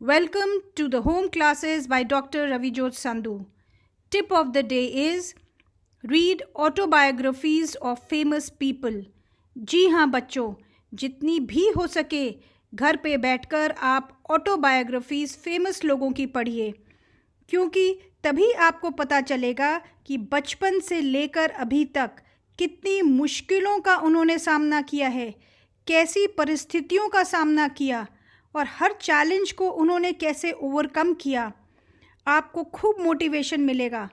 Welcome to the home classes by Dr. Ravijot Sandhu. Tip of the day is read autobiographies of famous people. जी हाँ बच्चों, जितनी भी हो सके घर पे बैठकर आप ऑटोबायोग्राफीज फेमस लोगों की पढ़िए, क्योंकि तभी आपको पता चलेगा कि बचपन से लेकर अभी तक कितनी मुश्किलों का उन्होंने सामना किया है, कैसी परिस्थितियों का सामना किया और हर चैलेंज को उन्होंने कैसे ओवरकम किया। आपको खूब मोटिवेशन मिलेगा।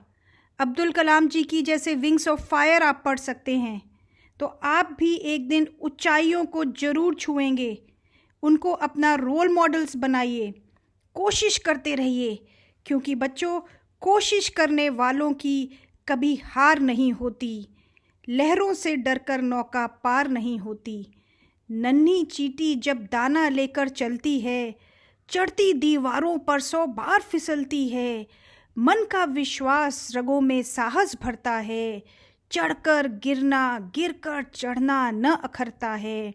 अब्दुल कलाम जी की जैसे विंग्स ऑफ फायर आप पढ़ सकते हैं, तो आप भी एक दिन ऊंचाइयों को ज़रूर छुएंगे। उनको अपना रोल मॉडल्स बनाइए, कोशिश करते रहिए, क्योंकि बच्चों कोशिश करने वालों की कभी हार नहीं होती। लहरों से डरकर नौका पार नहीं होती। नन्ही चींटी जब दाना लेकर चलती है, चढ़ती दीवारों पर 100 बार फिसलती है। मन का विश्वास रगों में साहस भरता है, चढ़कर गिरना गिरकर चढ़ना न अखरता है।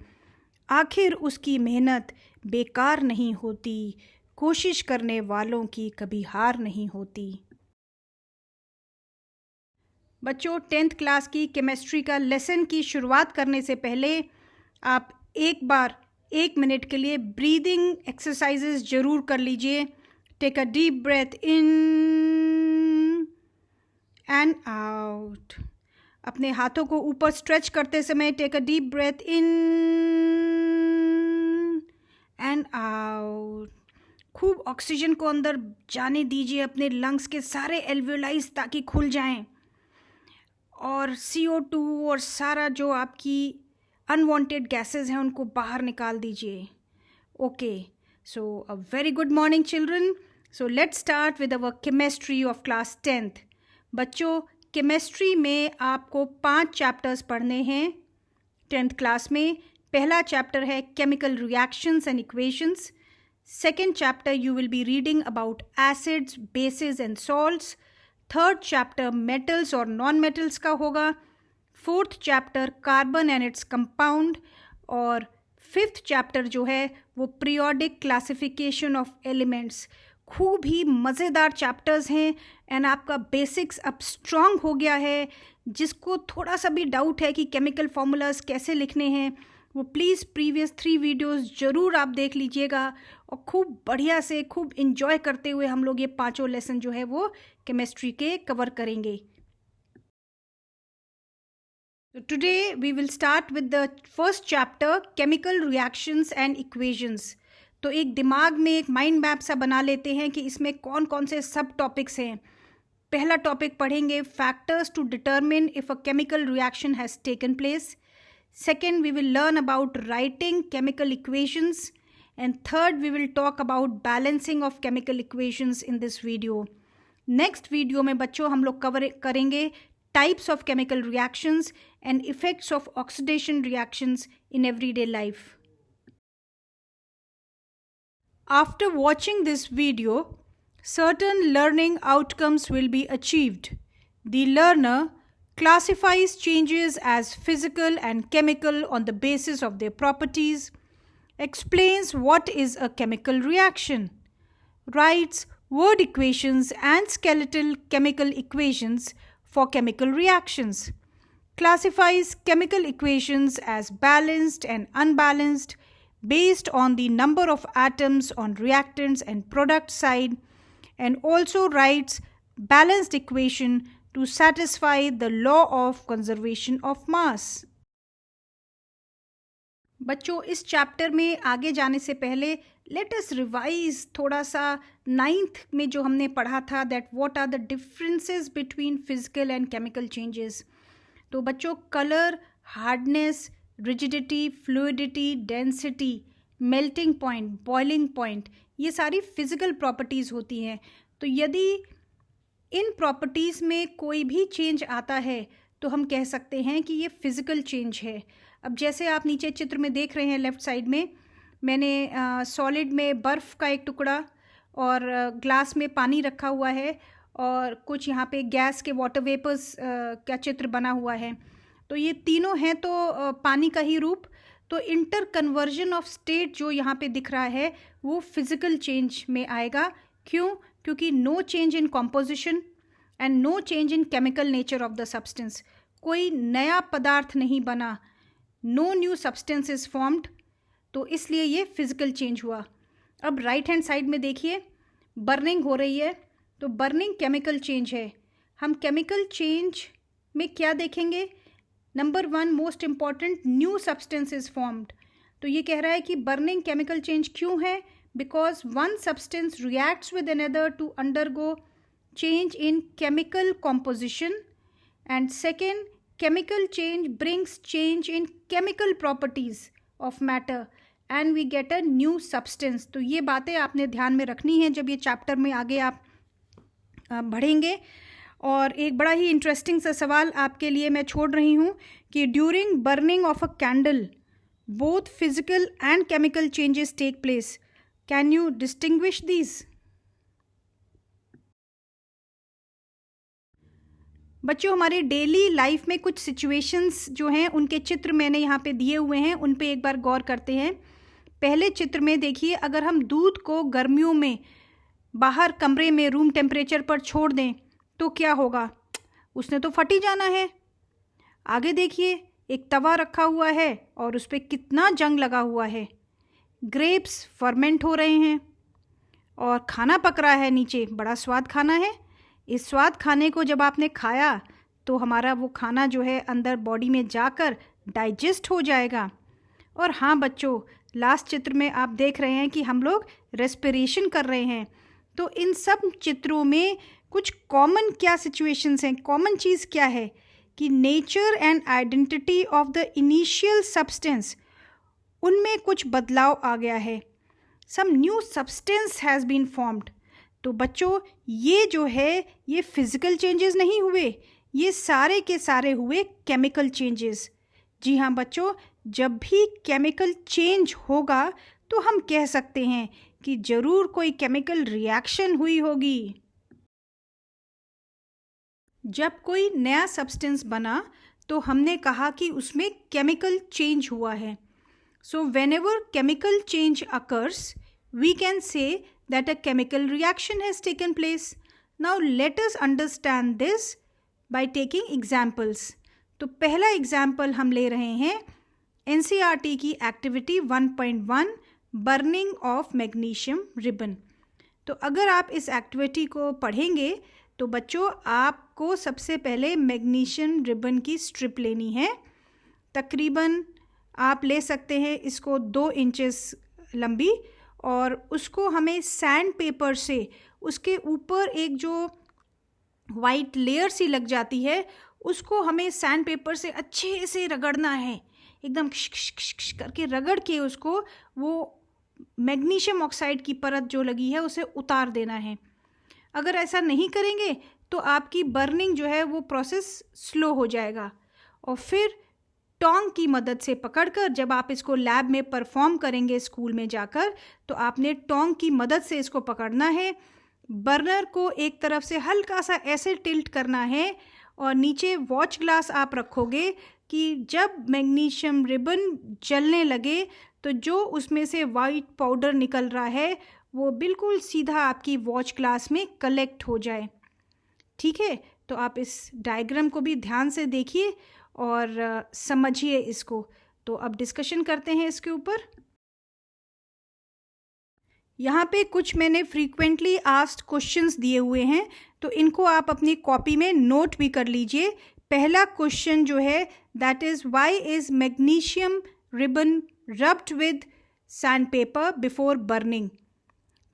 आखिर उसकी मेहनत बेकार नहीं होती, कोशिश करने वालों की कभी हार नहीं होती। बच्चों 10th क्लास की केमिस्ट्री का लेसन की शुरुआत करने से पहले आप एक बार 1 मिनट के लिए ब्रीदिंग एक्सरसाइजेस ज़रूर कर लीजिए। Take a deep breath in and out. अपने हाथों को ऊपर स्ट्रेच करते समय take a deep breath in and out. खूब ऑक्सीजन को अंदर जाने दीजिए अपने लंग्स के सारे एल्वियोलाइज ताकि खुल जाएं, और CO2 और सारा जो आपकी अनवांटेड गैसेस हैं उनको बाहर निकाल दीजिए। Okay, so a very good morning children. So let's start with our chemistry of class 10th। बच्चों केमिस्ट्री में आपको 5 चैप्टर्स पढ़ने हैं 10th क्लास में। पहला चैप्टर है chemical reactions and equations. Second chapter you will be reading about acids, basis and salts. Third chapter metals और non metals का होगा। Fourth chapter carbon and its compound. और फिफ्थ चैप्टर जो है वो पीरियोडिक क्लासिफिकेशन ऑफ एलिमेंट्स। खूब ही मज़ेदार chapters हैं एंड आपका बेसिक्स अब स्ट्रॉन्ग हो गया है। जिसको थोड़ा सा भी डाउट है कि केमिकल फार्मूलाज कैसे लिखने हैं, वो प्लीज़ प्रीवियस 3 वीडियोस ज़रूर आप देख लीजिएगा और खूब बढ़िया से खूब इन्जॉय करते हुए हम लोग ये 5 लेसन जो है वो केमिस्ट्री के कवर करेंगे। So today we will start with the first chapter, chemical reactions and equations. तो एक दिमाग में एक माइंड मैप सा बना लेते हैं कि इसमें कौन कौन से सब टॉपिक्स हैं। पहला टॉपिक पढ़ेंगे factors to determine if a chemical reaction has taken place. Second we will learn about writing chemical equations and third we will talk about balancing of chemical equations in this video. Next video में बच्चों हम लोग cover करेंगे types of chemical reactions and effects of oxidation reactions in everyday life. After watching this video, certain learning outcomes will be achieved. The learner classifies changes as physical and chemical on the basis of their properties, explains what is a chemical reaction, writes word equations and skeletal chemical equations for chemical reactions, classifies chemical equations as balanced and unbalanced based on the number of atoms on reactants and product side, and also writes balanced equation to satisfy the law of conservation of mass. बच्चों इस chapter में आगे जाने से पहले let us revise थोड़ा सा 9th में जो हमने पढ़ा था, that what are the differences between physical and chemical changes. तो बच्चों colour, hardness, rigidity, fluidity, density, melting point, boiling point, ये सारी फिजिकल प्रॉपर्टीज़ होती हैं। तो यदि इन प्रॉपर्टीज़ में कोई भी चेंज आता है तो हम कह सकते हैं कि ये फिजिकल चेंज है। अब जैसे आप नीचे चित्र में देख रहे हैं लेफ़्ट साइड में, मैंने सॉलिड में बर्फ़ का एक टुकड़ा और ग्लास में पानी रखा हुआ है और कुछ यहाँ पे गैस के वाटर वेपर्स का चित्र बना हुआ है। तो ये तीनों हैं तो पानी का ही रूप। तो इंटर कन्वर्जन ऑफ स्टेट जो यहाँ पे दिख रहा है वो फिजिकल चेंज में आएगा. क्यों? क्योंकि no change in composition and no change in chemical nature of the substance. कोई नया पदार्थ नहीं बना, no new substance is formed, तो इसलिए ये फिजिकल चेंज हुआ. अब राइट हैंड साइड में देखिए, बर्निंग हो रही है, तो बर्निंग केमिकल चेंज है. हम केमिकल चेंज में क्या देखेंगे? Number 1 most important, new substance is formed. तो ये कह रहा है कि बर्निंग केमिकल चेंज क्यों है? Because one substance reacts with another to undergo change in chemical composition, and second, chemical change brings change in chemical properties of matter and we get a new substance. तो ये बातें आपने ध्यान में रखनी है जब ये चैप्टर में आगे आप बढ़ेंगे. और एक बड़ा ही इंटरेस्टिंग सा सवाल आपके लिए मैं छोड़ रही हूँ कि during burning of a candle both physical and chemical changes take place. Can you distinguish these? बच्चों, हमारे डेली लाइफ में कुछ सिचुएशंस जो हैं उनके चित्र मैंने यहाँ पे दिए हुए हैं, उन पे एक बार गौर करते हैं. पहले चित्र में देखिए, अगर हम दूध को गर्मियों में बाहर कमरे में रूम टेम्परेचर पर छोड़ दें तो क्या होगा? उसने तो फट ही जाना है. आगे देखिए, एक तवा रखा हुआ है और उस पर कितना जंग लगा हुआ है. ग्रेप्स फर्मेंट हो रहे हैं और खाना पक रहा है नीचे. बड़ा स्वाद खाना है. इस स्वाद खाने को जब आपने खाया तो हमारा वो खाना जो है अंदर बॉडी में जाकर डाइजेस्ट हो जाएगा. और हाँ बच्चों, लास्ट चित्र में आप देख रहे हैं कि हम लोग रेस्पिरेशन कर रहे हैं. तो इन सब चित्रों में कुछ कॉमन क्या सिचुएशंस हैं? कॉमन चीज़ क्या है कि nature and identity of the initial substance, उनमें कुछ बदलाव आ गया है. Some new substance has been formed. तो बच्चों, ये जो है ये फिज़िकल चेंजेस नहीं हुए, ये सारे के सारे हुए केमिकल चेंजेस. जी हाँ बच्चों, जब भी केमिकल चेंज होगा तो हम कह सकते हैं कि ज़रूर कोई केमिकल रिएक्शन हुई होगी. जब कोई नया सब्सटेंस बना तो हमने कहा कि उसमें केमिकल चेंज हुआ है. So whenever chemical change occurs we can say that a chemical reaction has taken place. Now let us understand this by taking examples. तो पहला एग्जाम्पल हम ले रहे हैं NCERT की activity 1.1 burning of magnesium ribbon. तो अगर आप इस एक्टिविटी को पढ़ेंगे तो बच्चों आपको सबसे पहले मैग्नीशियम रिबन की स्ट्रिप लेनी है. तकरीबन आप ले सकते हैं इसको 2 इंचेस लंबी, और उसको हमें सैंड पेपर से उसके ऊपर एक जो वाइट लेयर सी लग जाती है उसको हमें सैंड पेपर से अच्छे से रगड़ना है. एकदम करके रगड़ के उसको वो मैग्नीशियम ऑक्साइड की परत जो लगी है उसे उतार देना है. अगर ऐसा नहीं करेंगे तो आपकी बर्निंग जो है वो प्रोसेस स्लो हो जाएगा. और फिर टोंग की मदद से पकड़कर जब आप इसको लैब में परफॉर्म करेंगे स्कूल में जाकर, तो आपने टोंग की मदद से इसको पकड़ना है. बर्नर को एक तरफ से हल्का सा ऐसे टिल्ट करना है और नीचे वॉच ग्लास आप रखोगे कि जब मैग्नीशियम रिबन जलने लगे तो जो उसमें से वाइट पाउडर निकल रहा है वो बिल्कुल सीधा आपकी वॉच ग्लास में कलेक्ट हो जाए. ठीक है, तो आप इस डायग्राम को भी ध्यान से देखिए और समझिए इसको. तो अब डिस्कशन करते हैं इसके ऊपर. यहाँ पे कुछ मैंने फ्रीक्वेंटली आस्क्ड क्वेश्चंस दिए हुए हैं, तो इनको आप अपनी कॉपी में नोट भी कर लीजिए. पहला क्वेश्चन जो है that is why is magnesium ribbon rubbed with sand paper before burning.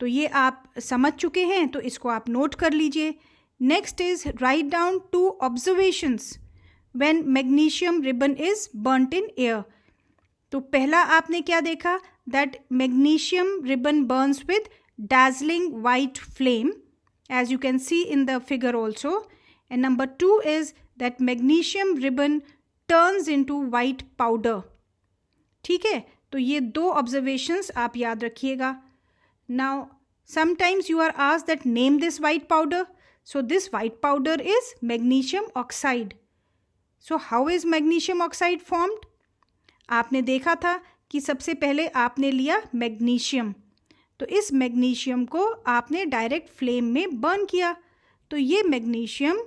तो ये आप समझ चुके हैं, तो इसको आप नोट कर लीजिए. Next is write down 2 observations when magnesium ribbon is burnt in air. तो पहला आपने क्या देखा? that magnesium ribbon burns with dazzling white flame, as you can see in the figure also. And number 2 is that magnesium ribbon turns into white powder. ठीक है, तो ये 2 observations आप याद रखिएगा. Now sometimes you are asked that name this white powder. So this white powder is magnesium oxide. So how is magnesium oxide formed? आपने देखा था कि सबसे पहले आपने लिया मैग्नीशियम, तो इस मैग्नीशियम को आपने डायरेक्ट फ्लेम में बर्न किया, तो ये मैग्नीशियम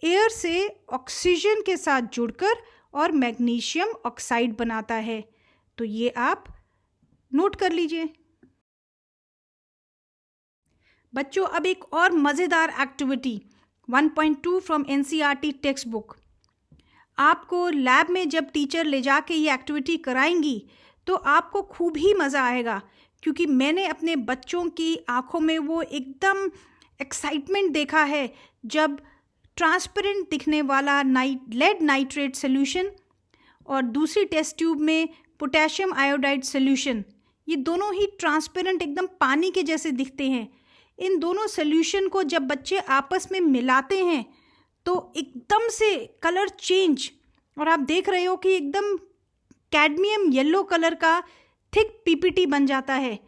एयर से ऑक्सीजन के साथ जुड़कर और मैग्नीशियम ऑक्साइड बनाता है। तो ये आप नोट कर लीजिए। बच्चों, अब एक और मज़ेदार activity 1.2 from NCERT text book. आपको लैब में जब टीचर ले जाके ये एक्टिविटी कराएंगी तो आपको खूब ही मज़ा आएगा, क्योंकि मैंने अपने बच्चों की आंखों में वो एकदम एक्साइटमेंट देखा है जब ट्रांसपेरेंट दिखने वाला लेड नाइट्रेट सोल्यूशन और दूसरी टेस्ट ट्यूब में पोटेशियम आयोडाइड सोल्यूशन, ये दोनों ही ट्रांसपेरेंट एकदम पानी के जैसे दिखते हैं। इन दोनों सोल्यूशन को जब बच्चे आपस में मिलाते हैं तो एकदम से कलर चेंज, और आप देख रहे हो कि एकदम कैडमियम येलो कलर का थिक पीपीटी बन जाता है।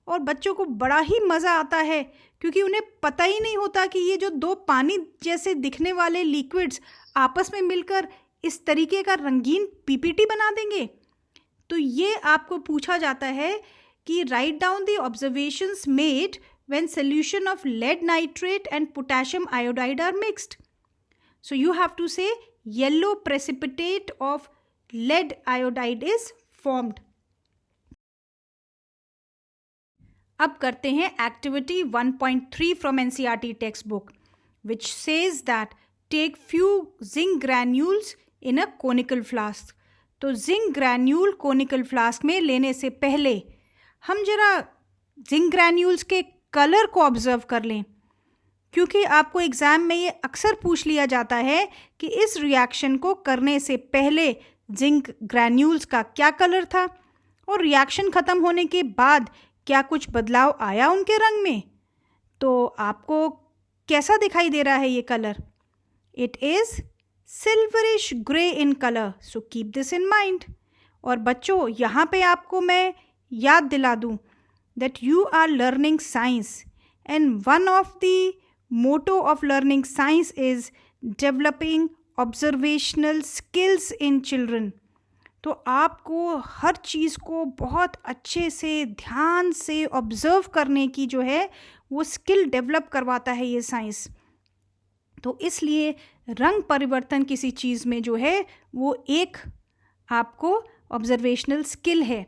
और बच्चों को बड़ा ही मज़ा आता है, क्योंकि उन्हें पता ही नहीं होता कि ये जो दो पानी जैसे दिखने वाले लिक्विड्स आपस में मिलकर इस तरीके का रंगीन पीपीटी बना देंगे। तो ये आपको पूछा जाता है कि write down the observations made when solution of lead nitrate and potassium iodide are mixed. So you have to say yellow precipitate of lead iodide is formed. अब करते हैं activity 1.3 from NCERT textbook, which says that take few zinc granules in a conical flask. तो zinc granule conical flask में लेने से पहले हम जरा zinc granules के कलर को ऑब्जर्व कर लें, क्योंकि आपको एग्ज़ाम में ये अक्सर पूछ लिया जाता है कि इस रिएक्शन को करने से पहले जिंक ग्रैन्यूल्स का क्या कलर था और रिएक्शन ख़त्म होने के बाद क्या कुछ बदलाव आया उनके रंग में। तो आपको कैसा दिखाई दे रहा है ये colour? It is silverish grey in colour, so keep this in mind. और बच्चों, यहाँ पे आपको मैं याद दिला दूँ that you are learning science, and one of the motto of learning science is developing observational skills in children. तो आपको हर चीज़ को बहुत अच्छे से ध्यान से ऑब्ज़र्व करने की जो है वो स्किल डेवलप करवाता है ये साइंस। तो इसलिए रंग परिवर्तन किसी चीज़ में जो है वो एक आपको ऑब्जर्वेशनल स्किल है।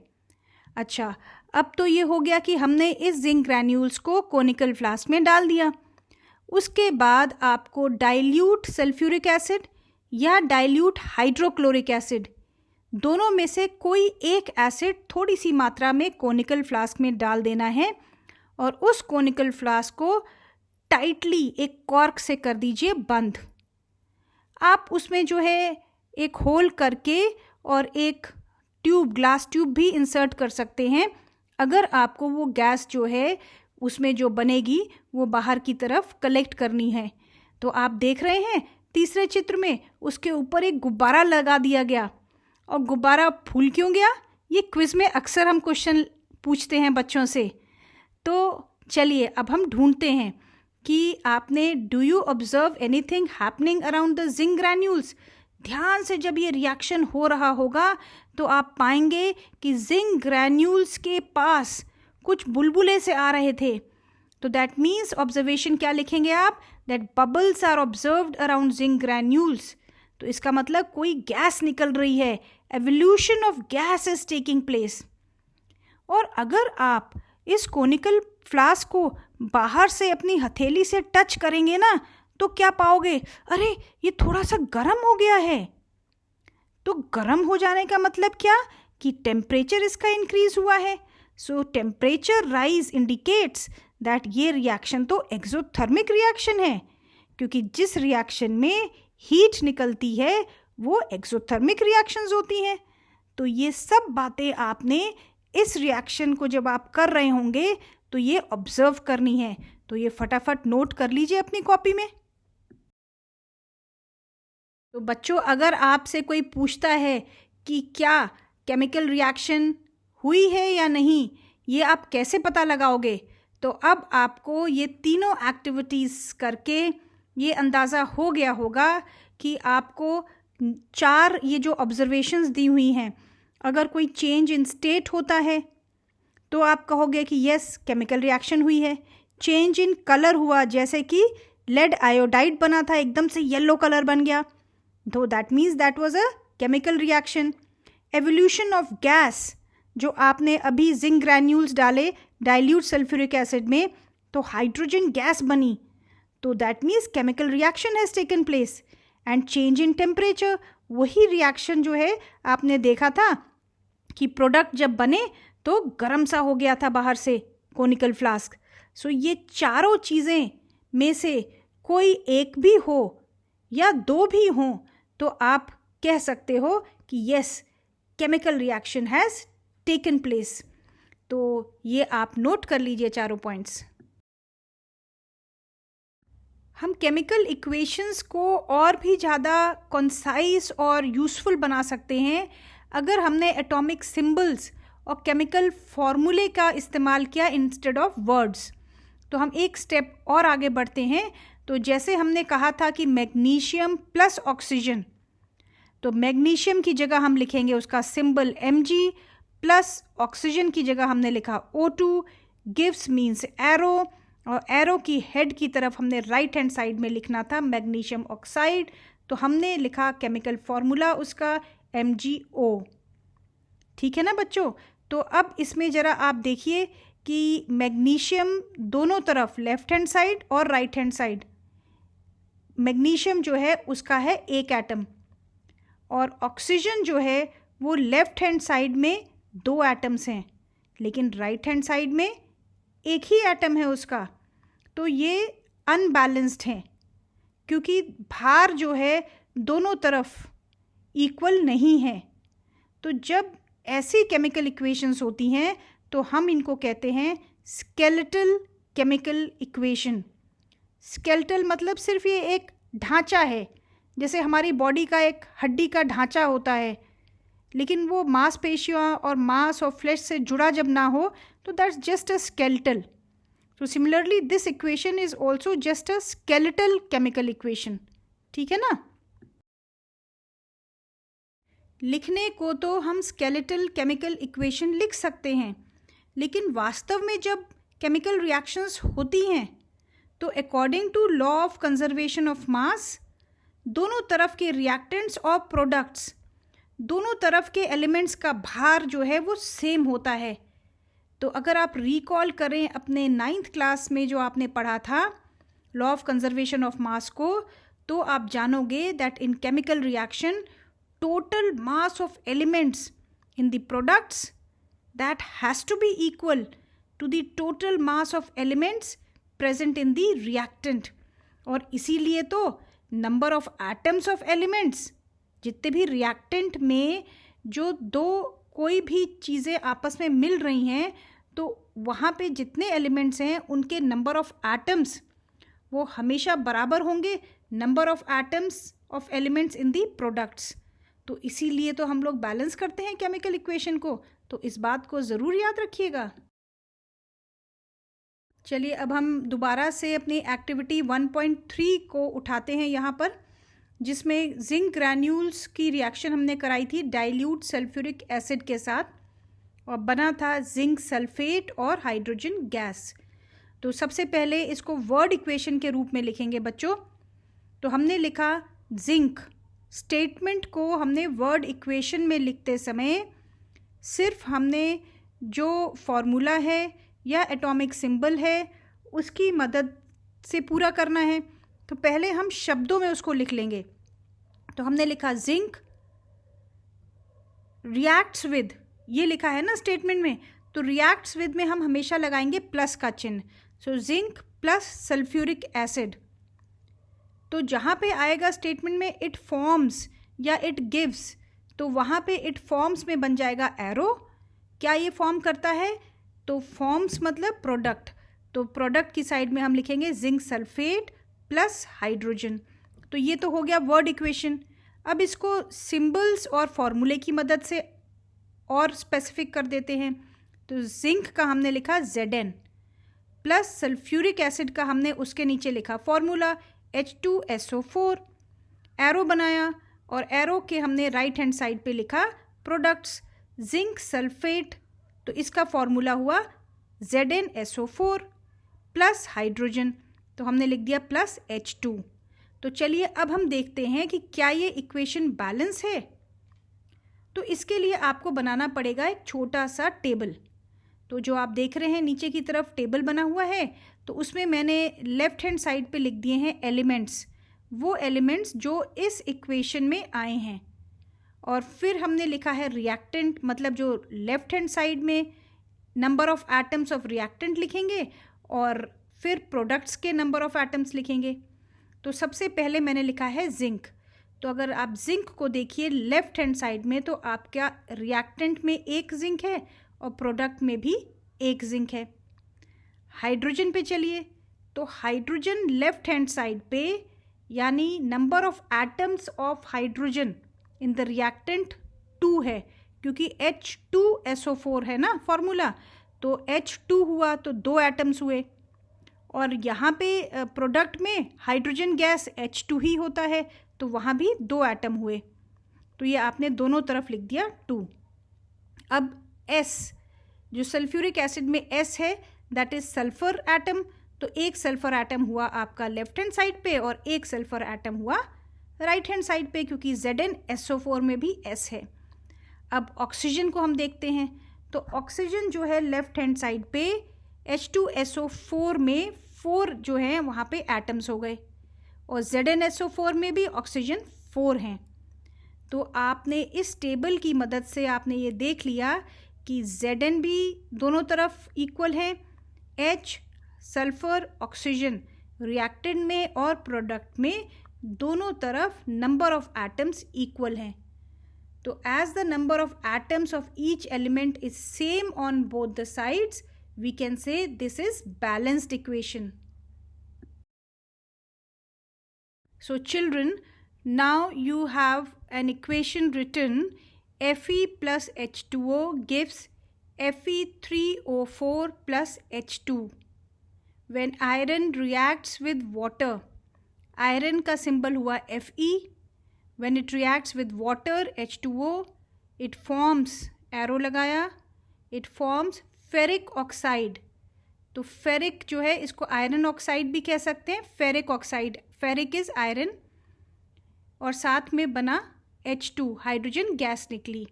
अच्छा, अब तो ये हो गया कि हमने इस जिंक ग्रैन्यूल्स को कोनिकल फ्लास्क में डाल दिया। उसके बाद आपको डाइल्यूट सल्फ्यूरिक एसिड या डाइल्यूट हाइड्रोक्लोरिक एसिड, दोनों में से कोई एक एसिड थोड़ी सी मात्रा में कोनिकल फ्लास्क में डाल देना है, और उस कोनिकल फ्लास्क को टाइटली एक कॉर्क से कर दीजिए बंद। आप उसमें जो है एक होल करके और एक ट्यूब, ग्लास ट्यूब भी इंसर्ट कर सकते हैं, अगर आपको वो गैस जो है उसमें जो बनेगी वो बाहर की तरफ कलेक्ट करनी है। तो आप देख रहे हैं तीसरे चित्र में उसके ऊपर एक गुब्बारा लगा दिया गया, और गुब्बारा फूल क्यों गया? ये क्विज में अक्सर हम क्वेश्चन पूछते हैं बच्चों से। तो चलिए अब हम ढूंढते हैं कि आपने do you observe anything happening around the zinc granules. ध्यान से जब ये रिएक्शन हो रहा होगा तो आप पाएंगे कि जिंक ग्रैन्यूल्स के पास कुछ बुलबुले से आ रहे थे। तो दैट मीन्स ऑब्जर्वेशन क्या लिखेंगे आप? That bubbles are observed around zinc granules. तो इसका मतलब कोई गैस निकल रही है, evolution of gas is taking place. और अगर आप इस कोनिकल फ्लास्क को बाहर से अपनी हथेली से टच करेंगे ना तो क्या पाओगे? अरे ये थोड़ा सा गर्म हो गया है। तो गर्म हो जाने का मतलब क्या? कि टेम्परेचर इसका इंक्रीज हुआ है। सो टेम्परेचर राइज इंडिकेट्स दैट ये रिएक्शन तो एक्सोथर्मिक रिएक्शन है, क्योंकि जिस रिएक्शन में हीट निकलती है वो एक्सोथर्मिक रिएक्शंस होती हैं। तो ये सब बातें आपने इस रिएक्शन को जब आप कर रहे होंगे तो ये ऑब्जर्व करनी है। तो ये फटाफट नोट कर लीजिए अपनी कॉपी में। तो बच्चों, अगर आपसे कोई पूछता है कि क्या केमिकल रिएक्शन हुई है या नहीं, ये आप कैसे पता लगाओगे? तो अब आपको ये तीनों एक्टिविटीज़ करके ये अंदाज़ा हो गया होगा कि आपको 4 ये जो ऑब्जर्वेशंस दी हुई हैं अगर कोई चेंज इन स्टेट होता है तो आप कहोगे कि यस केमिकल रिएक्शन हुई है. चेंज इन कलर हुआ, जैसे कि लेड आयोडाइड बना था एकदम से येलो कलर बन गया, तो that means that was a chemical reaction. Evolution of gas, जो आपने अभी जिंक ग्रैन्यूल्स डाले डाइल्यूट सल्फ्यूरिक एसिड में तो हाइड्रोजन गैस बनी, तो that means chemical reaction has taken place. And change in temperature, वही रिएक्शन जो है आपने देखा था कि प्रोडक्ट जब बने तो गर्म सा हो गया था बाहर से कोनिकल फ्लास्क. सो ये चारों चीज़ें में से कोई एक भी हो या दो भी हों तो आप कह सकते हो कि yes chemical reaction has taken place. तो ये आप नोट कर लीजिए चारों पॉइंट्स. हम केमिकल इक्वेशंस को और भी ज़्यादा कंसाइज और यूज़फुल बना सकते हैं अगर हमने एटॉमिक सिंबल्स और केमिकल फॉर्मूले का इस्तेमाल किया इंस्टेड ऑफ वर्ड्स. तो हम एक स्टेप और आगे बढ़ते हैं. तो जैसे हमने कहा था कि मैग्नीशियम प्लस ऑक्सीजन, तो मैग्नीशियम की जगह हम लिखेंगे उसका सिंबल Mg, प्लस ऑक्सीजन की जगह हमने लिखा O2, गिव्स मीन्स एरो, और एरो की हेड की तरफ हमने राइट हैंड साइड में लिखना था मैग्नीशियम ऑक्साइड, तो हमने लिखा केमिकल फॉर्मूला उसका MgO. ठीक है ना बच्चों. तो अब इसमें ज़रा आप देखिए कि मैग्नीशियम दोनों तरफ लेफ्ट हैंड साइड और राइट हैंड साइड, मैग्नीशियम जो है उसका है एक एटम और ऑक्सीजन जो है वो लेफ्ट हैंड साइड में दो एटम्स हैं, लेकिन राइट हैंड साइड में एक ही एटम है उसका. तो ये अनबैलेंस्ड हैं क्योंकि भार जो है दोनों तरफ इक्वल नहीं है. तो जब ऐसी केमिकल इक्वेशंस होती हैं तो हम इनको कहते हैं स्केलेटल केमिकल इक्वेशन. स्केलेटल मतलब सिर्फ ये एक ढांचा है, जैसे हमारी बॉडी का एक हड्डी का ढांचा होता है, लेकिन वो मांसपेशियाँ और मांस और फ्लैश से जुड़ा जब ना हो तो दैट्स जस्ट अ स्केलेटल. तो similarly this equation is also just a skeletal chemical equation. ठीक है ना. लिखने को तो हम स्केलेटल केमिकल इक्वेशन लिख सकते हैं, लेकिन वास्तव में जब केमिकल रिएक्शंस होती हैं तो according to law of conservation of mass दोनों तरफ के रिएक्टेंट्स और प्रोडक्ट्स, दोनों तरफ के एलिमेंट्स का भार जो है वो सेम होता है. तो अगर आप रिकॉल करें अपने 9th क्लास में जो आपने पढ़ा था law of conservation of mass को, तो आप जानोगे that in chemical reaction total mass of elements in the products that has to be equal to the total mass of elements present in the reactant. और इसीलिए तो number of atoms of elements, जितने भी reactant में जो दो कोई भी चीज़ें आपस में मिल रही हैं तो वहाँ पे जितने elements हैं उनके number of atoms वो हमेशा बराबर होंगे number of atoms of elements in the products. तो इसीलिए तो हम लोग बैलेंस करते हैं केमिकल इक्वेशन को. तो इस बात को ज़रूर याद रखिएगा. चलिए अब हम दोबारा से अपनी एक्टिविटी 1.3 को उठाते हैं यहाँ पर, जिसमें जिंक ग्रैन्यूल्स की रिएक्शन हमने कराई थी डाइल्यूट सल्फ्यूरिक एसिड के साथ और बना था जिंक सल्फेट और हाइड्रोजन गैस. तो सबसे पहले इसको वर्ड इक्वेशन के रूप में लिखेंगे बच्चों. तो हमने लिखा जिंक. स्टेटमेंट को हमने वर्ड इक्वेशन में लिखते समय सिर्फ हमने जो फॉर्मूला है या एटॉमिक सिंबल है उसकी मदद से पूरा करना है. तो पहले हम शब्दों में उसको लिख लेंगे. तो हमने लिखा जिंक रिएक्ट्स विद, ये लिखा है ना स्टेटमेंट में, तो रिएक्ट्स विद में हम हमेशा लगाएंगे प्लस का चिन्ह. So zinc plus sulphuric acid. तो जहाँ पे आएगा स्टेटमेंट में इट फॉर्म्स या इट गिव्स, तो वहाँ पे इट फॉर्म्स में बन जाएगा एरो. क्या ये फॉर्म करता है? तो फॉर्म्स मतलब प्रोडक्ट, तो प्रोडक्ट की साइड में हम लिखेंगे जिंक सल्फेट प्लस हाइड्रोजन. तो ये तो हो गया वर्ड इक्वेशन. अब इसको सिंबल्स और फॉर्मूले की मदद से और स्पेसिफिक कर देते हैं. तो जिंक का हमने लिखा Zn प्लस सल्फ्यूरिक एसिड का हमने उसके नीचे लिखा फॉर्मूला H2SO4. एरो बनाया और एरो के हमने राइट हैंड साइड पे लिखा प्रोडक्ट्स जिंक सल्फेट, तो इसका फॉर्मूला हुआ ZnSO4 प्लस हाइड्रोजन, तो हमने लिख दिया प्लस H2। तो चलिए अब हम देखते हैं कि क्या ये इक्वेशन बैलेंस है। तो इसके लिए आपको बनाना पड़ेगा एक छोटा सा टेबल। तो जो आप देख रहे हैं नीचे की तरफ टेबल बना हुआ है, तो उसमें मैंने लेफ़्ट हैंड साइड पे लिख दिए हैं एलिमेंट्स, वो एलिमेंट्स जो इस इक्वेशन में आए हैं। और फिर हमने लिखा है रिएक्टेंट, मतलब जो लेफ़्ट हैंड साइड में number of atoms of reactant लिखेंगे और फिर प्रोडक्ट्स के नंबर ऑफ एटम्स लिखेंगे। तो सबसे पहले मैंने लिखा है जिंक। तो अगर आप जिंक को देखिए लेफ़्ट हैंड साइड में, तो आपका रिएक्टेंट में एक जिंक है और प्रोडक्ट में भी एक जिंक है। हाइड्रोजन पे चलिए, तो हाइड्रोजन लेफ़्ट हैंड साइड पे, यानी number of atoms of hydrogen in the reactant 2 है, क्योंकि H2SO4 है ना फॉर्मूला, तो H2 हुआ तो 2 एटम्स हुए। और यहाँ पे प्रोडक्ट में हाइड्रोजन गैस H2 ही होता है, तो वहाँ भी 2 एटम हुए। तो ये आपने दोनों तरफ लिख दिया 2। अब S, जो सल्फ्यूरिक एसिड में S है, दैट इज़ सल्फर एटम, तो एक सल्फर एटम हुआ आपका लेफ्ट हैंड साइड पे और एक सल्फर एटम हुआ राइट हैंड साइड पे, क्योंकि ZnSO4 में भी S है। अब ऑक्सीजन को हम देखते हैं, तो ऑक्सीजन जो है लेफ्ट हैंड साइड पे H2SO4 में 4 जो हैं वहाँ पे एटम्स हो गए, और ZnSO4 में भी ऑक्सीजन 4 हैं। तो आपने इस टेबल की मदद से आपने ये देख लिया कि Zn भी दोनों तरफ इक्वल है, H सल्फर ऑक्सीजन रिएक्टेंट में और प्रोडक्ट में दोनों तरफ नंबर ऑफ एटम्स इक्वल हैं। तो as the number of atoms of each element is same on both the sides, we can say this is balanced equation. So children, now you have an equation written, Fe plus H2O gives Fe3O4 plus H2. When iron reacts with water, iron का symbol हुआ Fe, when it reacts with water H2O, it forms, arrow लगाया, it forms ferric oxide. तो ferric जो है इसको iron oxide भी कह सकते हैं, ferric oxide, ferric is iron, और साथ में बना H2 हाइड्रोजन गैस निकली।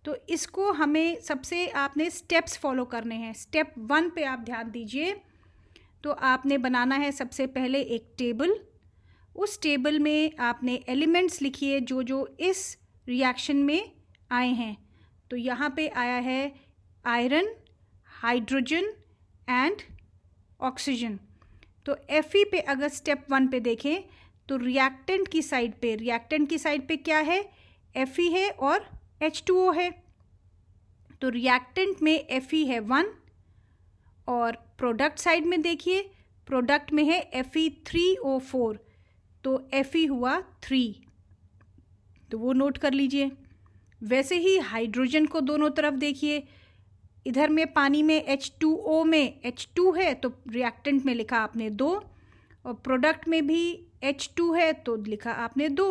तो इसको हमें सबसे आपने स्टेप्स फॉलो करने हैं। स्टेप 1 पे आप ध्यान दीजिए। तो आपने बनाना है सबसे पहले एक टेबल, उस टेबल में आपने एलिमेंट्स लिखिए जो जो इस रिएक्शन में आए हैं। तो यहाँ पे आया है आयरन, हाइड्रोजन एंड ऑक्सीजन। तो Fe पे अगर स्टेप 1 पे देखें तो रिएक्टेंट की साइड पे क्या है, Fe है और H2O है। तो रिएक्टेंट में Fe है 1, और प्रोडक्ट साइड में देखिए, प्रोडक्ट में है Fe3O4, तो Fe हुआ 3, तो वो नोट कर लीजिए। वैसे ही हाइड्रोजन को दोनों तरफ देखिए, इधर में पानी में H2O में H2 है, तो रिएक्टेंट में लिखा आपने 2, और प्रोडक्ट में भी H2 है तो लिखा आपने 2।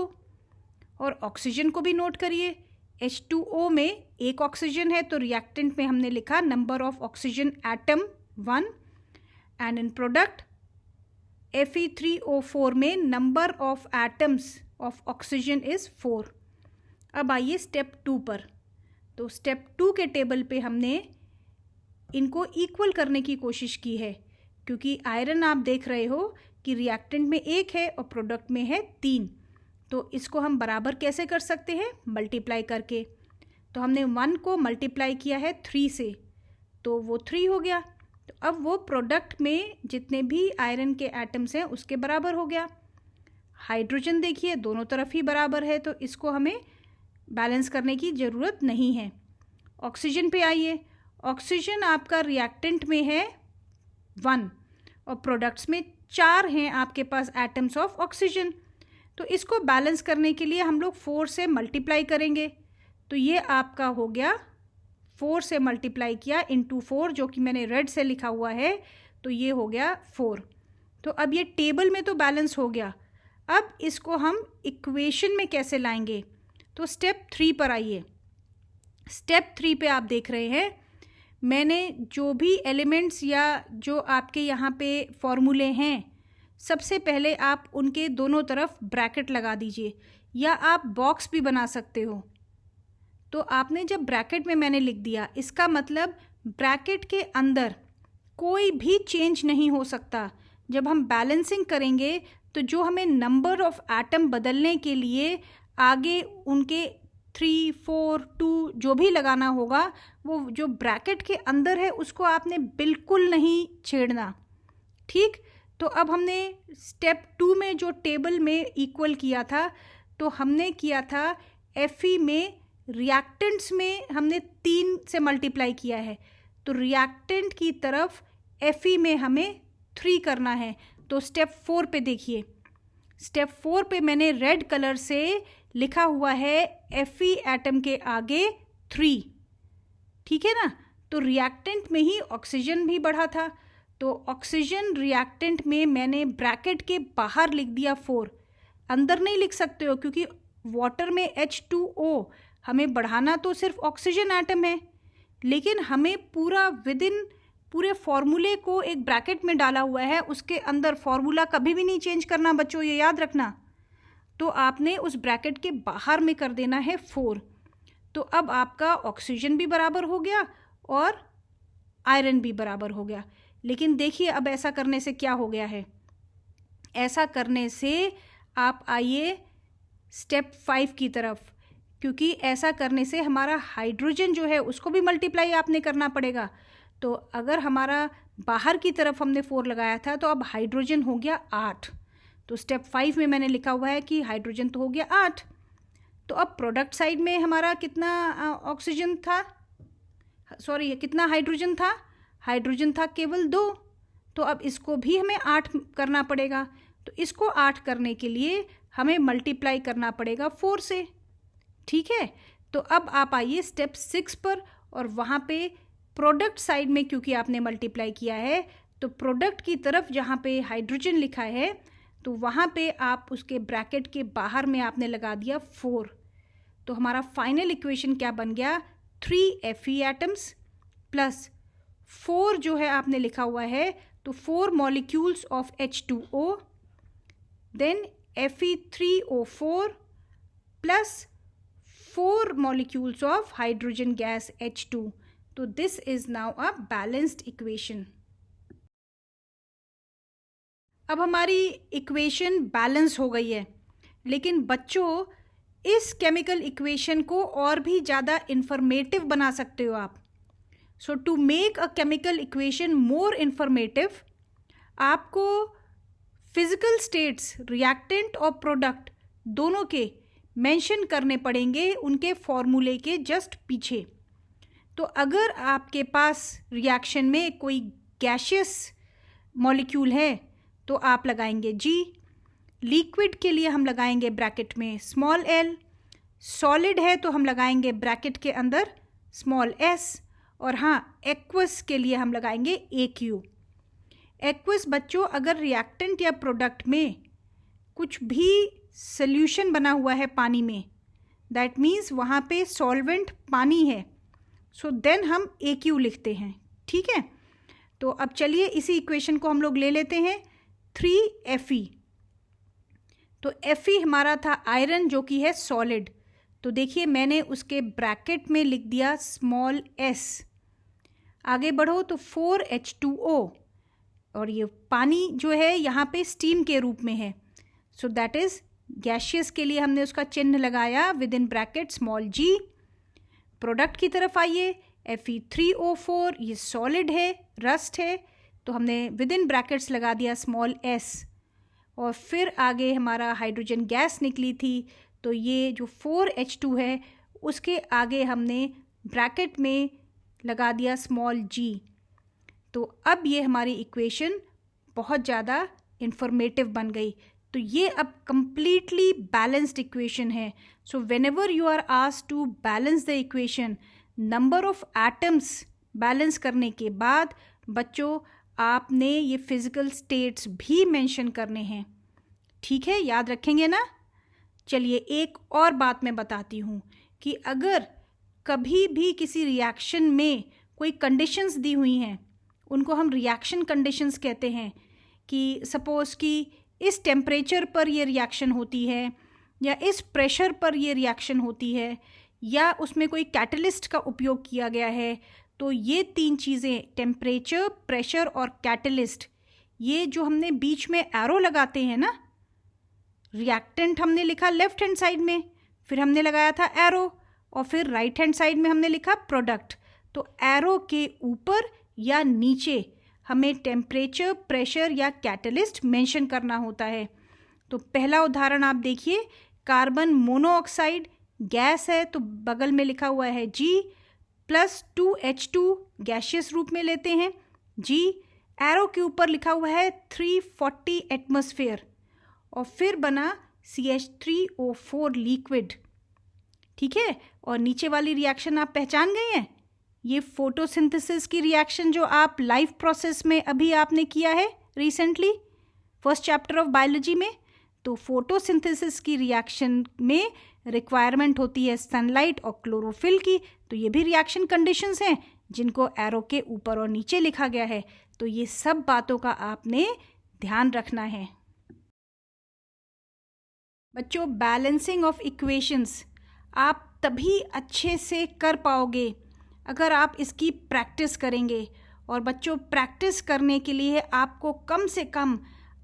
और ऑक्सीजन को भी नोट करिए, H2O में एक ऑक्सीजन है तो रिएक्टेंट में हमने लिखा number of oxygen atom 1, and in product Fe3O4 में number of atoms of oxygen is 4। अब आइए स्टेप 2 पर। तो स्टेप 2 के टेबल पे हमने इनको इक्वल करने की कोशिश की है, क्योंकि आयरन आप देख रहे हो कि रिएक्टेंट में 1 है और प्रोडक्ट में है 3, तो इसको हम बराबर कैसे कर सकते हैं, मल्टीप्लाई करके। तो हमने 1 को मल्टीप्लाई किया है 3 से, तो वो 3 हो गया। तो अब वो प्रोडक्ट में जितने भी आयरन के एटम्स हैं उसके बराबर हो गया। हाइड्रोजन देखिए दोनों तरफ ही बराबर है, तो इसको हमें बैलेंस करने की ज़रूरत नहीं है। ऑक्सीजन पे आइए, ऑक्सीजन आपका रिएक्टेंट में है 1 और प्रोडक्ट्स में 4 हैं आपके पास एटम्स ऑफ ऑक्सीजन, तो इसको बैलेंस करने के लिए हम लोग 4 से मल्टीप्लाई करेंगे। तो ये आपका हो गया 4 से मल्टीप्लाई किया इंटू 4, जो कि मैंने रेड से लिखा हुआ है, तो ये हो गया 4। तो अब ये टेबल में तो बैलेंस हो गया। अब इसको हम इक्वेशन में कैसे लाएंगे, तो स्टेप 3 पर आइए। स्टेप 3 पे आप देख रहे हैं, मैंने जो भी एलिमेंट्स या जो आपके यहाँ पे फॉर्मूले हैं, सबसे पहले आप उनके दोनों तरफ ब्रैकेट लगा दीजिए, या आप बॉक्स भी बना सकते हो। तो आपने जब ब्रैकेट में मैंने लिख दिया, इसका मतलब ब्रैकेट के अंदर कोई भी चेंज नहीं हो सकता। जब हम बैलेंसिंग करेंगे तो जो हमें नंबर ऑफ एटम बदलने के लिए आगे उनके 3, 4, 2 जो भी लगाना होगा, वो जो ब्रैकेट के अंदर है उसको आपने बिल्कुल नहीं छेड़ना। ठीक, तो अब हमने स्टेप 2 में जो टेबल में इक्वल किया था, तो हमने किया था Fe में रिएक्टेंट्स में हमने 3 से मल्टीप्लाई किया है, तो रिएक्टेंट की तरफ Fe में हमें 3 करना है। तो स्टेप 4 पे देखिए, स्टेप 4 पे मैंने रेड कलर से लिखा हुआ है Fe एटम के आगे 3, ठीक है ना। तो रिएक्टेंट में ही ऑक्सीजन भी बढ़ा था, तो ऑक्सीजन रिएक्टेंट में मैंने ब्रैकेट के बाहर लिख दिया 4। अंदर नहीं लिख सकते हो क्योंकि वाटर में H2O हमें बढ़ाना तो सिर्फ ऑक्सीजन एटम है, लेकिन हमें पूरा पूरे फॉर्मूले को एक ब्रैकेट में डाला हुआ है, उसके अंदर फॉर्मूला कभी भी नहीं चेंज करना बच्चों, ये याद रखना। तो आपने उस ब्रैकेट के बाहर में कर देना है 4। तो अब आपका ऑक्सीजन भी बराबर हो गया और आयरन भी बराबर हो गया। लेकिन देखिए अब ऐसा करने से क्या हो गया है, ऐसा करने से आप आइए स्टेप 5 की तरफ, क्योंकि ऐसा करने से हमारा हाइड्रोजन जो है उसको भी मल्टीप्लाई आपने करना पड़ेगा। तो अगर हमारा बाहर की तरफ हमने 4 लगाया था, तो अब हाइड्रोजन हो गया 8। तो स्टेप 5 में मैंने लिखा हुआ है कि हाइड्रोजन तो हो गया 8। तो अब प्रोडक्ट साइड में हमारा कितना ऑक्सीजन था, सॉरी कितना हाइड्रोजन था, हाइड्रोजन था केवल 2। तो अब इसको भी हमें 8 करना पड़ेगा। तो इसको 8 करने के लिए हमें मल्टीप्लाई करना पड़ेगा 4 से, ठीक है। तो अब आप आइए स्टेप 6 पर, और वहाँ पे प्रोडक्ट साइड में क्योंकि आपने मल्टीप्लाई किया है, तो प्रोडक्ट की तरफ जहाँ पे हाइड्रोजन लिखा है, तो वहाँ पे आप उसके ब्रैकेट के बाहर में आपने लगा दिया 4। तो हमारा फाइनल इक्वेशन क्या बन गया, 3 Fe एटम्स प्लस 4 जो है आपने लिखा हुआ है, तो 4 molecules of H2O, then Fe3O4 plus 4 molecules of hydrogen gas H2. तो this is now a balanced equation. अब हमारी इक्वेशन बैलेंस हो गई है, लेकिन बच्चों इस केमिकल इक्वेशन को और भी ज़्यादा इंफॉर्मेटिव बना सकते हो आप। So to make a chemical equation more informative, आपको फिजिकल स्टेट्स रिएक्टेंट और प्रोडक्ट दोनों के मेंशन करने पड़ेंगे उनके फॉर्मूले के जस्ट पीछे। तो अगर आपके पास रिएक्शन में कोई गैशियस मॉलिक्यूल है तो आप लगाएंगे G, लिक्विड के लिए हम लगाएंगे ब्रैकेट में स्मॉल l, सॉलिड है तो हम लगाएंगे ब्रैकेट के अंदर स्मॉल s, और हाँ एक्वस के लिए हम लगाएंगे AQ। एक्वस बच्चों अगर रिएक्टेंट या प्रोडक्ट में कुछ भी सॉल्यूशन बना हुआ है पानी में, दैट मीन्स वहाँ पे सॉल्वेंट पानी है, सो देन हम AQ लिखते हैं, ठीक है। तो अब चलिए इसी इक्वेशन को हम लोग ले लेते हैं 3 Fe। तो Fe हमारा था आयरन जो कि है सॉलिड, तो देखिए मैंने उसके ब्रैकेट में लिख दिया स्मॉल s। आगे बढ़ो तो 4 H2O, और ये पानी जो है यहाँ पे स्टीम के रूप में है, सो दैट इज़ गैशियस के लिए हमने उसका चिन्ह लगाया with in bracket small g। Product की तरफ आइए, Fe3O4 ये सॉलिड है, रस्ट है, तो हमने विद इन ब्रैकेट्स लगा दिया स्मॉल s। और फिर आगे हमारा हाइड्रोजन गैस निकली थी, तो ये जो 4H2 है उसके आगे हमने ब्रैकेट में लगा दिया स्मॉल g। तो अब ये हमारी इक्वेशन बहुत ज़्यादा इंफॉर्मेटिव बन गई। तो ये अब completely balanced equation है। So whenever you are asked to balance the equation, number of atoms balance करने के बाद बच्चों आपने ये physical states भी mention करने हैं, ठीक है, याद रखेंगे ना। चलिए एक और बात मैं बताती हूँ कि अगर कभी भी किसी रिएक्शन में कोई कंडीशंस दी हुई हैं, उनको हम रिएक्शन कंडीशंस कहते हैं, कि सपोज़ कि इस टेम्परेचर पर ये रिएक्शन होती है, या इस प्रेशर पर ये रिएक्शन होती है, या उसमें कोई कैटलिस्ट का उपयोग किया गया है। तो ये 3 चीज़ें, टेम्परेचर, प्रेशर और कैटलिस्ट, ये जो हमने बीच में एरो लगाते हैं ना, रिएक्टेंट हमने लिखा लेफ्ट हैंड साइड में, फिर हमने लगाया था एरो, और फिर राइट हैंड साइड में हमने लिखा प्रोडक्ट। तो एरो के ऊपर या नीचे हमें टेम्परेचर, प्रेशर या कैटलिस्ट मेंशन करना होता है। तो पहला उदाहरण आप देखिए, कार्बन मोनोऑक्साइड गैस है, तो बगल में लिखा हुआ है G + 2H2, गैशियस रूप में लेते हैं G। एरो के ऊपर लिखा हुआ है 340 एटमॉस्फेयर, और फिर बना CH3O4 लिक्विड। ठीक है, और नीचे वाली रिएक्शन आप पहचान गए हैं, ये फोटोसिंथेसिस की रिएक्शन जो आप लाइफ प्रोसेस में अभी आपने किया है recently, first chapter of biology में। तो फोटोसिंथेसिस की रिएक्शन में रिक्वायरमेंट होती है सनलाइट और क्लोरोफिल की, तो ये भी रिएक्शन कंडीशंस हैं जिनको एरो के ऊपर और नीचे लिखा गया है। तो ये सब बातों का आपने ध्यान रखना है। बच्चों, बैलेंसिंग ऑफ इक्वेशंस आप तभी अच्छे से कर पाओगे अगर आप इसकी प्रैक्टिस करेंगे। और बच्चों, प्रैक्टिस करने के लिए आपको कम से कम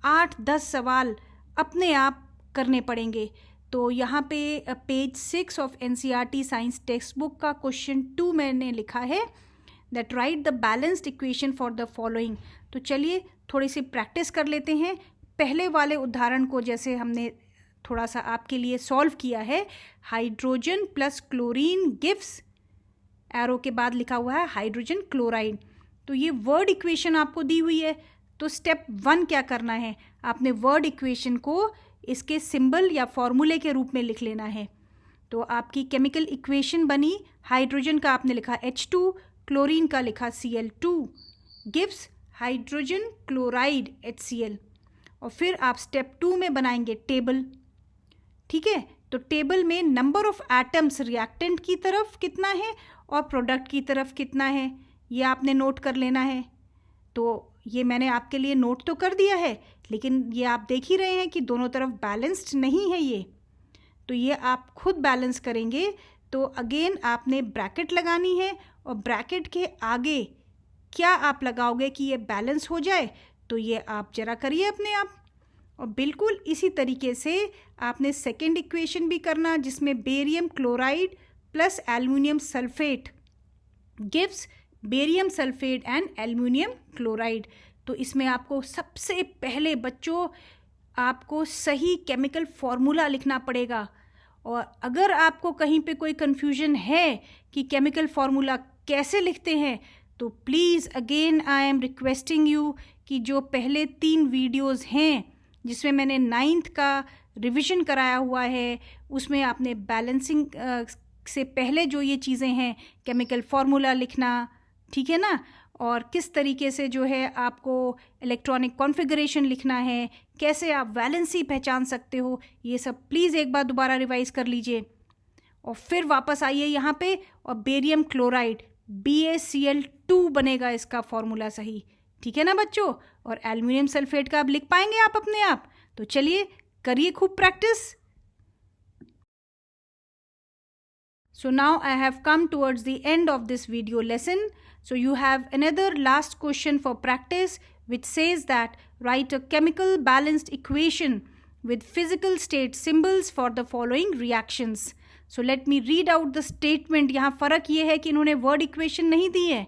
8-10 सवाल अपने आप करने पड़ेंगे। तो यहाँ पे page 6 of NCERT science text book का क्वेश्चन 2 मैंने लिखा है, that right the balanced equation for the following. तो चलिए थोड़ी सी प्रैक्टिस कर लेते हैं। पहले वाले उदाहरण को जैसे हमने थोड़ा सा आपके लिए सॉल्व किया है, हाइड्रोजन + क्लोरीन गिव्स, एरो के बाद लिखा हुआ है हाइड्रोजन क्लोराइड। तो ये वर्ड इक्वेशन आपको दी हुई है। तो स्टेप 1 क्या करना है, आपने वर्ड इक्वेशन को इसके सिंबल या फॉर्मूले के रूप में लिख लेना है। तो आपकी केमिकल इक्वेशन बनी, हाइड्रोजन का आपने लिखा H2, क्लोरीन का लिखा Cl2, gives hydrogen chloride HCl। और फिर आप स्टेप 2 में बनाएंगे टेबल। ठीक है, तो टेबल में नंबर ऑफ एटम्स रिएक्टेंट की तरफ कितना है और प्रोडक्ट की तरफ कितना है, ये आपने नोट कर लेना है। तो ये मैंने आपके लिए नोट तो कर दिया है, लेकिन ये आप देख ही रहे हैं कि दोनों तरफ बैलेंस्ड नहीं है ये। तो ये आप खुद बैलेंस करेंगे। तो अगेन आपने ब्रैकेट लगानी है, और ब्रैकेट के आगे क्या आप लगाओगे कि ये बैलेंस हो जाए, तो ये आप जरा करिए अपने आप। और बिल्कुल इसी तरीके से आपने सेकेंड इक्वेशन भी करना, जिसमें barium chloride + aluminium sulphate gives barium sulphate and aluminium chloride. तो इसमें आपको सबसे पहले बच्चों आपको सही केमिकल फॉर्मूला लिखना पड़ेगा। और अगर आपको कहीं पे कोई कन्फ्यूजन है कि केमिकल फॉर्मूला कैसे लिखते हैं, तो please again I am requesting you कि जो पहले 3 वीडियोज़ हैं जिसमें मैंने 9th का रिवीजन कराया हुआ है, उसमें आपने बैलेंसिंग से पहले जो ये चीज़ें हैं, केमिकल फॉर्मूला लिखना, ठीक है ना, और किस तरीके से जो है आपको इलेक्ट्रॉनिक कॉन्फ़िगरेशन लिखना है, कैसे आप वैलेंसी पहचान सकते हो, ये सब प्लीज़ एक बार दोबारा रिवाइज कर लीजिए। और फिर वापस आइए यहाँ पे, और बेरियम क्लोराइड BaCl2 बनेगा इसका फॉर्मूला सही, ठीक है ना बच्चों। और एल्युमिनियम सल्फेट का अब लिख पाएंगे आप अपने आप। तो चलिए करिए खूब practice. So now I have come towards the end of this video lesson. So you have another last question for practice, which says that write a chemical balanced equation with physical state symbols for the following reactions. So let me read out the statement. यहाँ फ़र्क ये है कि इन्होंने word equation नहीं दी है,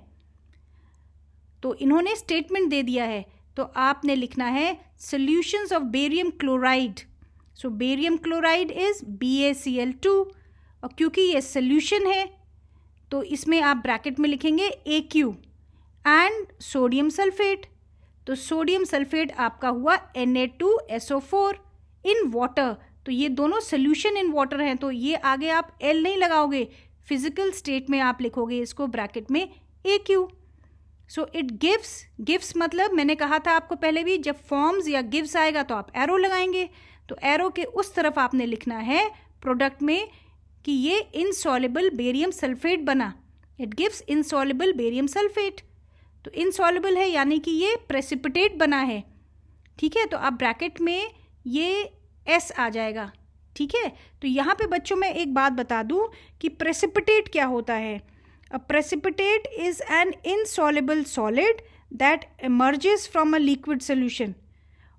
तो इन्होंने statement दे दिया है। तो आपने लिखना है solutions of barium chloride. So barium chloride is BaCl2, और क्योंकि ये सोल्यूशन है तो इसमें आप ब्रैकेट में लिखेंगे AQ एंड सोडियम सल्फेट। तो सोडियम सल्फेट आपका हुआ Na2SO4 इन वाटर। तो ये दोनों सोल्यूशन इन वाटर हैं, तो ये आगे आप L नहीं लगाओगे, फिजिकल स्टेट में आप लिखोगे इसको ब्रैकेट में AQ। सो इट गिव्स मतलब मैंने कहा था आपको पहले भी, जब फॉर्म्स या गिव्स आएगा तो आप एरो लगाएंगे। तो एरो के उस तरफ आपने लिखना है प्रोडक्ट में कि ये इनसॉल्युबल बेरियम सल्फेट बना, it gives insoluble barium sulphate. तो इनसॉल्युबल है यानी कि ये प्रेसिपिटेट बना है, ठीक है। तो आप ब्रैकेट में ये S आ जाएगा, ठीक है। तो यहाँ पे बच्चों मैं एक बात बता दूँ कि प्रेसिपिटेट क्या होता है। A precipitate is an insoluble solid that emerges from a liquid solution.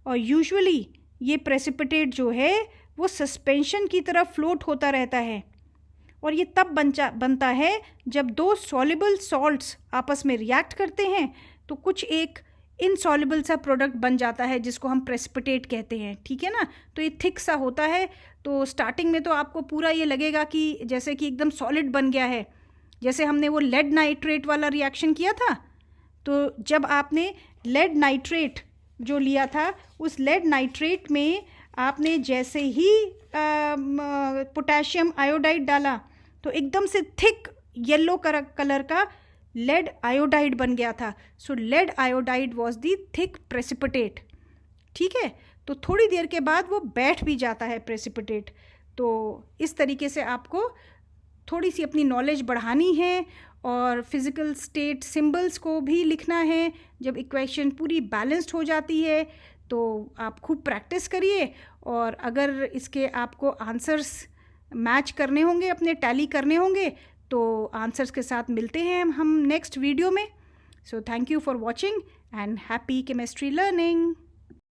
और यूजुअली ये प्रेसिपिटेट जो है वो सस्पेंशन की तरह फ्लोट होता रहता है, और ये तब बनता है जब दो सॉल्युबल सॉल्ट्स आपस में रिएक्ट करते हैं तो कुछ एक इनसॉल्युबल सा प्रोडक्ट बन जाता है जिसको हम प्रेसिपिटेट कहते हैं, ठीक है ना। तो ये थिक सा होता है। तो स्टार्टिंग में तो आपको पूरा ये लगेगा कि जैसे कि एकदम सॉलिड बन गया है, जैसे हमने वो लेड नाइट्रेट वाला रिएक्शन किया था। तो जब आपने लेड नाइट्रेट जो लिया था, उस लेड नाइट्रेट में आपने जैसे ही पोटेशियम आयोडाइड डाला तो एकदम से थिक येलो कलर का लेड आयोडाइड बन गया था। So lead iodide was the thick precipitate, ठीक है। तो थोड़ी देर के बाद वो बैठ भी जाता है प्रेसिपिटेट। तो इस तरीके से आपको थोड़ी सी अपनी नॉलेज बढ़ानी है और फिज़िकल स्टेट सिंबल्स को भी लिखना है। जब इक्वेशन पूरी बैलेंस्ड हो जाती है तो आप खूब प्रैक्टिस करिए, और अगर इसके आपको आंसर्स मैच करने होंगे, अपने टैली करने होंगे, तो आंसर्स के साथ मिलते हैं हम नेक्स्ट वीडियो में। So thank you for watching and happy chemistry learning.